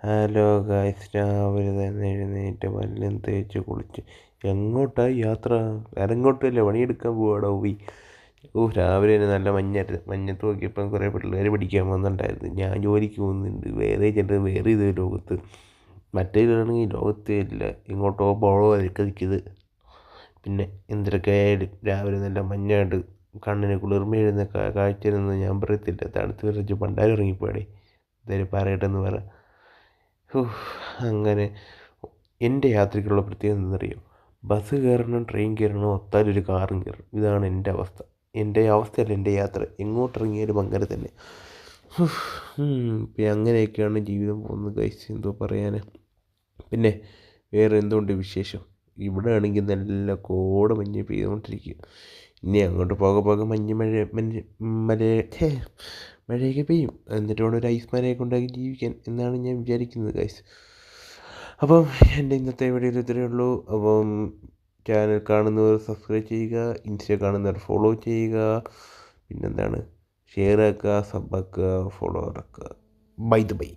Hello guys, രാവിലെ തന്നെ എഴുന്നേറ്റ് പല്ലും തേച്ച് കുളിച്ച് എങ്ങോട്ടായി യാത്ര? വേറെങ്ങോട്ടുമല്ല, പണിയെടുക്കാൻ പോവാടോ പോയി. രാവിലെ തന്നെ നല്ല മഞ്ഞായിരുന്നു. മഞ്ഞത്ത് നോക്കിയപ്പം കുറേ പിള്ളേർ പഠിക്കാൻ വന്നിട്ടുണ്ടായിരുന്നു. ഞാൻ ജോലിക്ക് പോകുന്നുണ്ട്, വേറെ ചെണ്ട് വേറെ ഇത് ലോകത്ത്. മറ്റേതാണെങ്കിൽ ലോകത്തേ ഇല്ല, ഇങ്ങോട്ടോ പോകോ നിൽക്കുന്നത്. പിന്നെ എന്തൊക്കെ ആയാലും രാവിലെ നല്ല മഞ്ഞായിട്ട് കണ്ണിന് കുളിർമയെഴുന്ന കാഴ്ചയൊന്നും ഞാൻ പറയത്തില്ല. തണുത്ത് വിറച്ച് പണ്ടാരം ഇറങ്ങിപ്പോയടേ. എന്തായാലും പറയട്ടെന്ന് പറ. അങ്ങനെ എൻ്റെ യാത്രയ്ക്കുള്ള പ്രത്യേകത എന്തെന്നറിയോ? ബസ് കയറണം, ട്രെയിൻ കയറണം, ഒത്താലൊരു കാറും കയറണം. ഇതാണ് എൻ്റെ അവസ്ഥ. എൻ്റെ അവസ്ഥയല്ല, എൻ്റെ യാത്ര. എങ്ങോട്ടിറങ്ങിയാലും അങ്ങനെ തന്നെ. പിന്നെ അങ്ങനെയൊക്കെയാണ് ജീവിതം പോകുന്നത് ഗൈസ്. എന്തോ പറയാൻ. പിന്നെ വേറെ എന്തുകൊണ്ട് വിശേഷം? ഇവിടെ ആണെങ്കിൽ നല്ല കോടമഞ്ഞ് പെയ്തുകൊണ്ടിരിക്കുക. ഇനി അങ്ങോട്ട് പോകെ പോകെ മഴയൊക്കെ പെയ്യും. എന്നിട്ട് വേണം ഒരു ഐസ് മലയൊക്കെ ഉണ്ടാക്കി ജീവിക്കാൻ എന്നാണ് ഞാൻ വിചാരിക്കുന്നത് ഗൈസ്. അപ്പം എൻ്റെ ഇന്നത്തെ വീഡിയോയിൽ ഇത്രയേ ഉള്ളൂ. അപ്പം ചാനൽ കാണുന്നവർ സബ്സ്ക്രൈബ് ചെയ്യുക, ഇൻസ്റ്റ കാണുന്നവർ ഫോളോ ചെയ്യുക, പിന്നെന്താണ്, ഷെയർ ആക്കുക, സബ് ആക്കുക, ഫോളോ ആക്കുക. ബൈ.